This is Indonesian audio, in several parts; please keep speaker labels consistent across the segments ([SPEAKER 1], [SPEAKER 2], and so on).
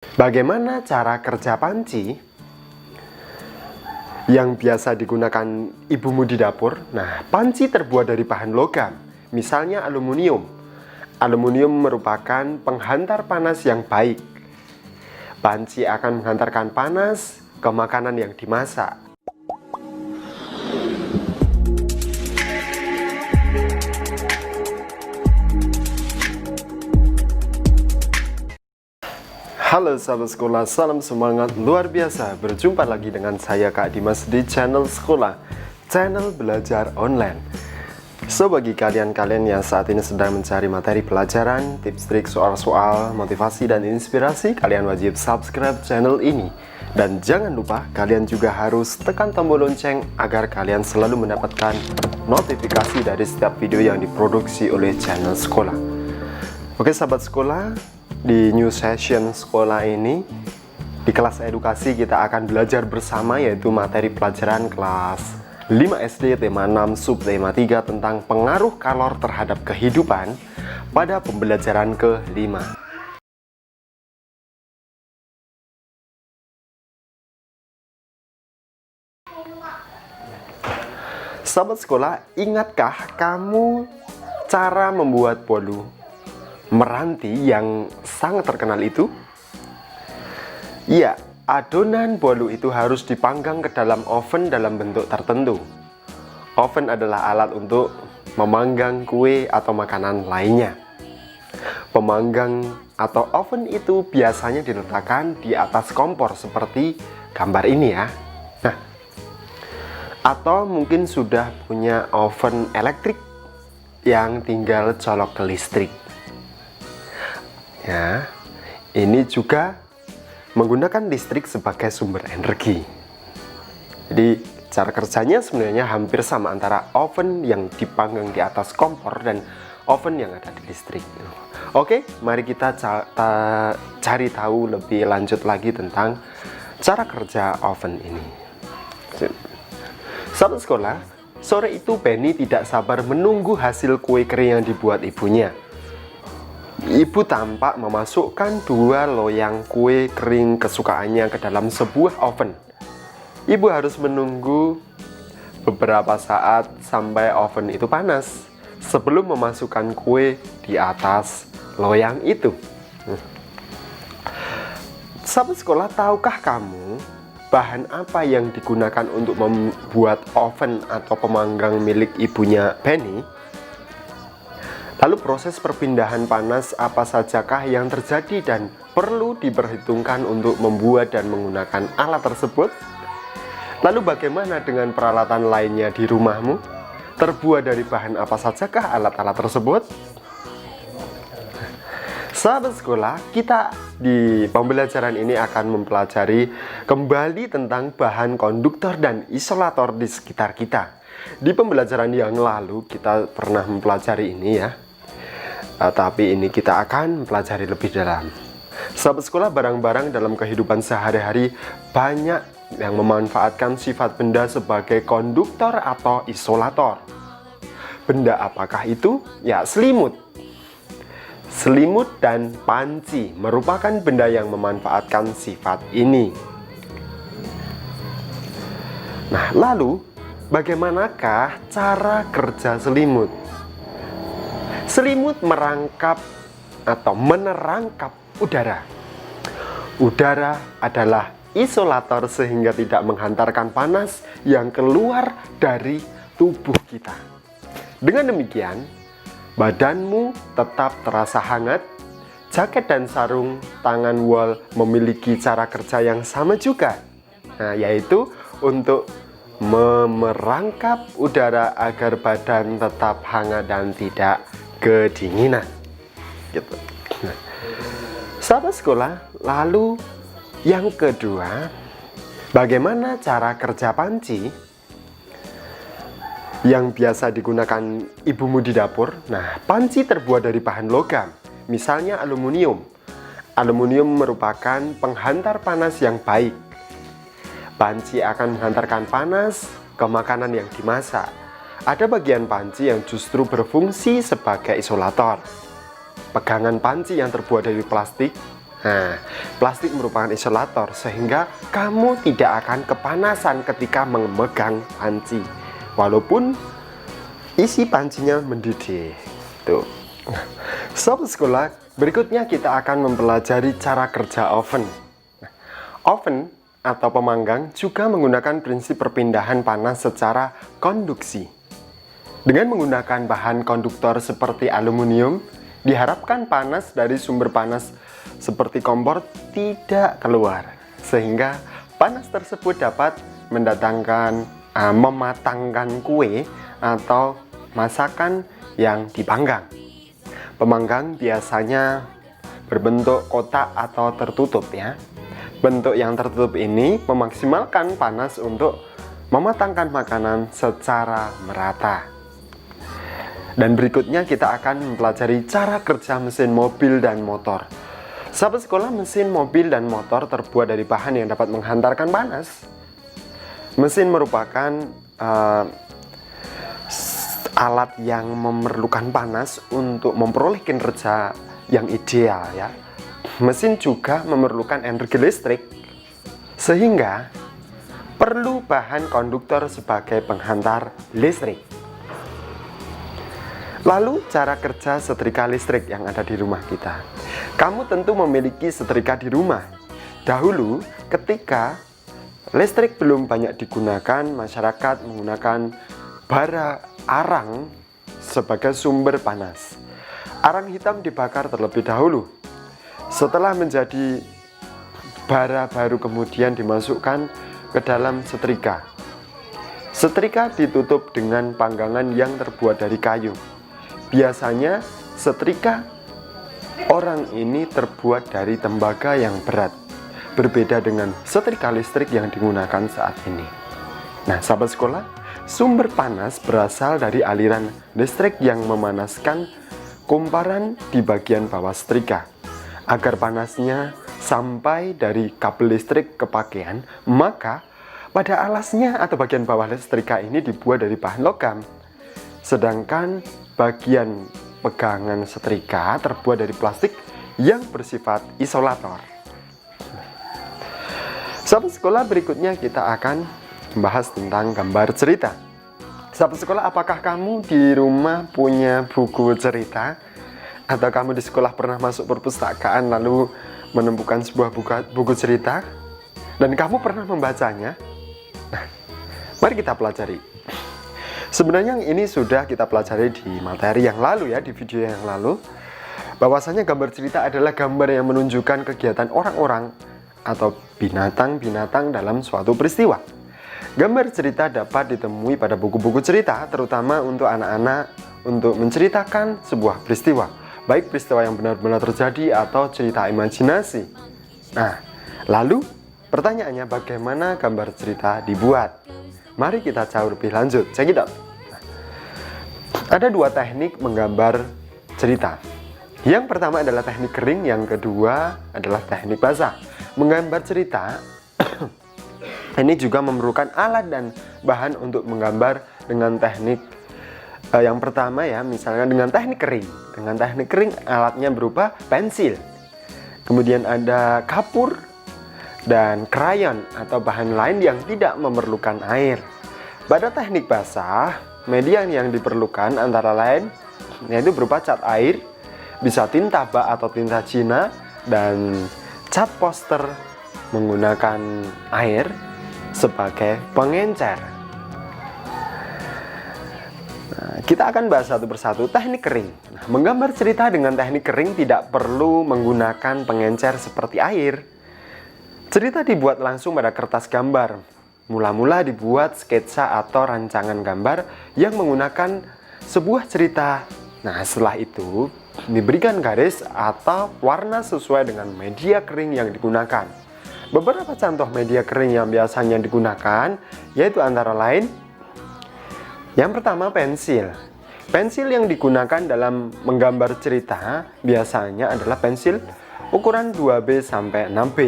[SPEAKER 1] Bagaimana cara kerja panci yang biasa digunakan ibumu di dapur? Nah, panci terbuat dari bahan logam, misalnya aluminium. Aluminium merupakan penghantar panas yang baik. Panci akan menghantarkan panas ke makanan yang dimasak. Halo sahabat sekolah, salam semangat luar biasa. Berjumpa lagi dengan saya Kak Dimas di channel sekolah, channel belajar online. So, bagi kalian-kalian yang saat ini sedang mencari materi pelajaran, tips trik, soal-soal, motivasi dan inspirasi, kalian wajib subscribe channel ini. Dan jangan lupa kalian juga harus tekan tombol lonceng agar kalian selalu mendapatkan notifikasi dari setiap video yang diproduksi oleh channel sekolah. Oke sahabat sekolah, di new session sekolah ini, di kelas edukasi kita akan belajar bersama, yaitu materi pelajaran kelas 5 SD tema 6 subtema 3 tentang pengaruh kalor terhadap kehidupan pada pembelajaran ke-5. Sahabat sekolah, ingatkah kamu cara membuat bolu meranti yang sangat terkenal itu? Iya, adonan bolu itu harus dipanggang ke dalam oven dalam bentuk tertentu. Oven adalah alat untuk memanggang kue atau makanan lainnya. Pemanggang atau oven itu biasanya diletakkan di atas kompor seperti gambar ini ya. Nah, atau mungkin sudah punya oven elektrik yang tinggal colok ke listrik. Ya, ini juga menggunakan listrik sebagai sumber energi. Jadi cara kerjanya sebenarnya hampir sama antara oven yang dipanggang di atas kompor dan oven yang ada di listrik. Oke, mari kita cari tahu lebih lanjut lagi tentang cara kerja oven ini. Sahabat sekolah, sore itu Benny tidak sabar menunggu hasil kue kering yang dibuat ibunya. Ibu tampak memasukkan 2 loyang kue kering kesukaannya ke dalam sebuah oven. Ibu harus menunggu beberapa saat sampai oven itu panas sebelum memasukkan kue di atas loyang itu. Sahabat sekolah, tahukah kamu bahan apa yang digunakan untuk membuat oven atau pemanggang milik ibunya Benny? Lalu proses perpindahan panas apa sajakah yang terjadi dan perlu diperhitungkan untuk membuat dan menggunakan alat tersebut? Lalu bagaimana dengan peralatan lainnya di rumahmu? Terbuat dari bahan apa sajakah alat-alat tersebut? Sahabat sekolah, kita di pembelajaran ini akan mempelajari kembali tentang bahan konduktor dan isolator di sekitar kita. Di pembelajaran yang lalu kita pernah mempelajari ini ya. Tapi ini kita akan mempelajari lebih dalam. Sahabat sekolah, barang-barang dalam kehidupan sehari-hari banyak yang memanfaatkan sifat benda sebagai konduktor atau isolator. Benda apakah itu? Ya, selimut. Selimut dan panci merupakan benda yang memanfaatkan sifat ini. Nah, lalu bagaimanakah cara kerja selimut? Selimut merangkap atau menerangkap udara. Udara adalah isolator sehingga tidak menghantarkan panas yang keluar dari tubuh kita. Dengan demikian, badanmu tetap terasa hangat. Jaket dan sarung tangan wol memiliki cara kerja yang sama juga. Nah, yaitu untuk memerangkap udara agar badan tetap hangat dan tidak kedinginan gitu. Nah, sahabat sekolah, lalu yang kedua, bagaimana cara kerja panci yang biasa digunakan ibumu di dapur? Nah, panci terbuat dari bahan logam, misalnya aluminium. Aluminium merupakan penghantar panas yang baik. Panci akan menghantarkan panas ke makanan yang dimasak. Ada bagian panci yang justru berfungsi sebagai isolator. Pegangan panci yang terbuat dari plastik Nah, plastik merupakan isolator sehingga kamu tidak akan kepanasan ketika memegang panci, walaupun isi pancinya mendidih. Tuh. Sobat sekolah, berikutnya kita akan mempelajari cara kerja oven. Oven atau pemanggang juga menggunakan prinsip perpindahan panas secara konduksi. Dengan menggunakan bahan konduktor seperti aluminium, diharapkan panas dari sumber panas seperti kompor tidak keluar, sehingga panas tersebut dapat mematangkan kue atau masakan yang dipanggang. Pemanggang biasanya berbentuk kotak atau tertutup ya. Bentuk yang tertutup ini memaksimalkan panas untuk mematangkan makanan secara merata. Dan berikutnya kita akan mempelajari cara kerja mesin mobil dan motor. Sahabat sekolah, mesin mobil dan motor terbuat dari bahan yang dapat menghantarkan panas. Mesin merupakan alat yang memerlukan panas untuk memperoleh kinerja yang ideal ya. Mesin juga memerlukan energi listrik, sehingga perlu bahan konduktor sebagai penghantar listrik. Lalu cara kerja setrika listrik yang ada di rumah kita. Kamu tentu memiliki setrika di rumah. Dahulu ketika listrik belum banyak digunakan, masyarakat menggunakan bara arang sebagai sumber panas. Arang hitam dibakar terlebih dahulu. Setelah menjadi bara baru kemudian dimasukkan ke dalam setrika. Setrika ditutup dengan panggangan yang terbuat dari kayu. Biasanya setrika orang ini terbuat dari tembaga yang berat, berbeda dengan setrika listrik yang digunakan saat ini. Nah, sahabat sekolah, sumber panas berasal dari aliran listrik yang memanaskan kumparan di bagian bawah setrika. Agar panasnya sampai dari kabel listrik ke pakaian, maka pada alasnya atau bagian bawah setrika ini dibuat dari bahan logam. Sedangkan bagian pegangan setrika terbuat dari plastik yang bersifat isolator. Sahabat sekolah, berikutnya kita akan membahas tentang gambar cerita. Sahabat sekolah, apakah kamu di rumah punya buku cerita? Atau kamu di sekolah pernah masuk perpustakaan lalu menemukan sebuah buku cerita? Dan kamu pernah membacanya? Nah, mari kita pelajari. Sebenarnya ini sudah kita pelajari di materi yang lalu ya, di video yang lalu. Bahwasanya gambar cerita adalah gambar yang menunjukkan kegiatan orang-orang atau binatang-binatang dalam suatu peristiwa. Gambar cerita dapat ditemui pada buku-buku cerita, terutama untuk anak-anak untuk menceritakan sebuah peristiwa. Baik peristiwa yang benar-benar terjadi atau cerita imajinasi. Nah, lalu pertanyaannya bagaimana gambar cerita dibuat? Mari kita cari lebih lanjut. Check it out. Ada dua teknik menggambar cerita. Yang pertama adalah teknik kering, yang kedua adalah teknik basah. Menggambar cerita ini juga memerlukan alat dan bahan untuk menggambar dengan teknik yang pertama ya, misalnya dengan teknik kering. Dengan teknik kering alatnya berupa pensil. Kemudian ada kapur dan krayon atau bahan lain yang tidak memerlukan air. Pada teknik basah, media yang diperlukan antara lain yaitu berupa cat air, bisa tinta bak atau tinta Cina, dan cat poster menggunakan air sebagai pengencer. Nah, kita akan bahas satu persatu teknik kering. Nah, menggambar cerita dengan teknik kering tidak perlu menggunakan pengencer seperti air. Cerita dibuat langsung pada kertas gambar. Mula-mula dibuat sketsa atau rancangan gambar yang menggunakan sebuah cerita. Nah, setelah itu diberikan garis atau warna sesuai dengan media kering yang digunakan. Beberapa contoh media kering yang biasanya digunakan yaitu antara lain yang pertama pensil. Pensil yang digunakan dalam menggambar cerita biasanya adalah pensil ukuran 2B sampai 6B.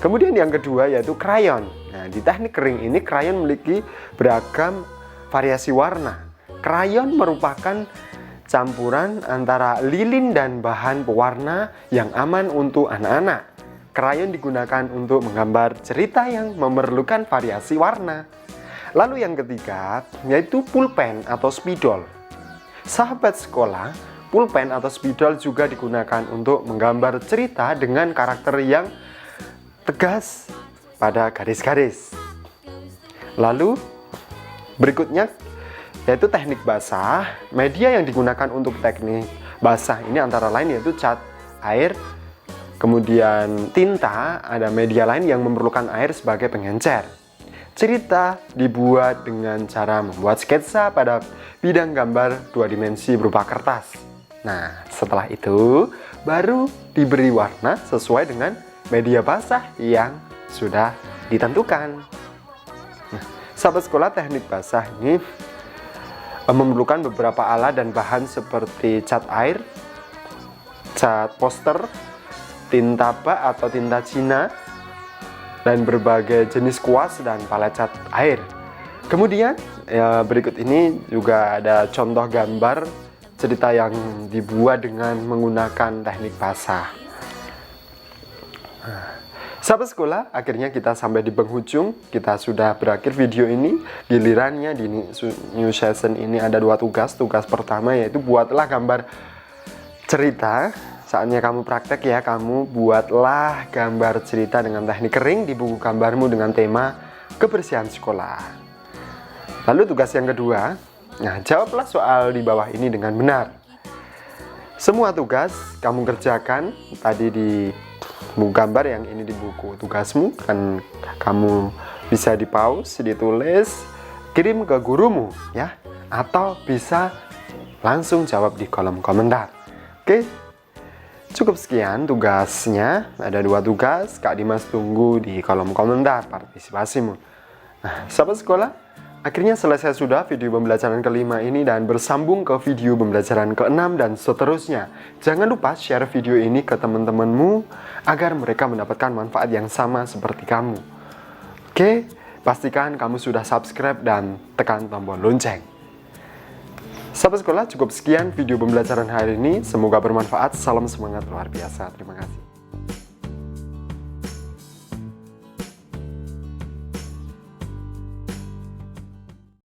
[SPEAKER 1] Kemudian yang kedua yaitu krayon. Nah, di teknik kering ini krayon memiliki beragam variasi warna. Krayon merupakan campuran antara lilin dan bahan pewarna yang aman untuk anak-anak. Krayon digunakan untuk menggambar cerita yang memerlukan variasi warna. Lalu yang ketiga, yaitu pulpen atau spidol. Sahabat sekolah, pulpen atau spidol juga digunakan untuk menggambar cerita dengan karakter yang tegas pada garis-garis. Lalu berikutnya yaitu teknik basah. Media yang digunakan untuk teknik basah ini antara lain yaitu cat air, kemudian tinta, ada media lain yang memerlukan air sebagai pengencer. Cerita dibuat dengan cara membuat sketsa pada bidang gambar 2 dimensi berupa kertas. Nah, setelah itu baru diberi warna sesuai dengan media basah yang sudah ditentukan. Nah, sahabat sekolah, teknik basah ini memerlukan beberapa alat dan bahan seperti cat air, cat poster, tinta bak atau tinta Cina, dan berbagai jenis kuas dan palet cat air. Kemudian berikut ini juga ada contoh gambar cerita yang dibuat dengan menggunakan teknik basah. Sahabat sekolah, akhirnya kita sampai di penghujung. Kita sudah berakhir video ini. Gilirannya di new session ini ada 2 tugas. Tugas pertama yaitu buatlah gambar cerita. Saatnya kamu praktek ya, kamu buatlah gambar cerita dengan teknik kering di buku gambarmu dengan tema kebersihan sekolah. Lalu tugas yang kedua, nah jawablah soal di bawah ini dengan benar. Semua tugas kamu kerjakan tadi di buku gambar, yang ini di buku tugasmu, kan kamu bisa di pause, ditulis, kirim ke gurumu ya, atau bisa langsung jawab di kolom komentar. Oke, cukup sekian tugasnya. Ada 2 tugas, Kak Dimas tunggu di kolom komentar partisipasimu. Nah, sahabat sekolah, akhirnya selesai sudah video pembelajaran kelima ini dan bersambung ke video pembelajaran ke-6 dan seterusnya. Jangan lupa share video ini ke teman-temanmu agar mereka mendapatkan manfaat yang sama seperti kamu. Oke, pastikan kamu sudah subscribe dan tekan tombol lonceng. Sahabat sekolah, cukup sekian video pembelajaran hari ini. Semoga bermanfaat. Salam semangat luar biasa. Terima kasih.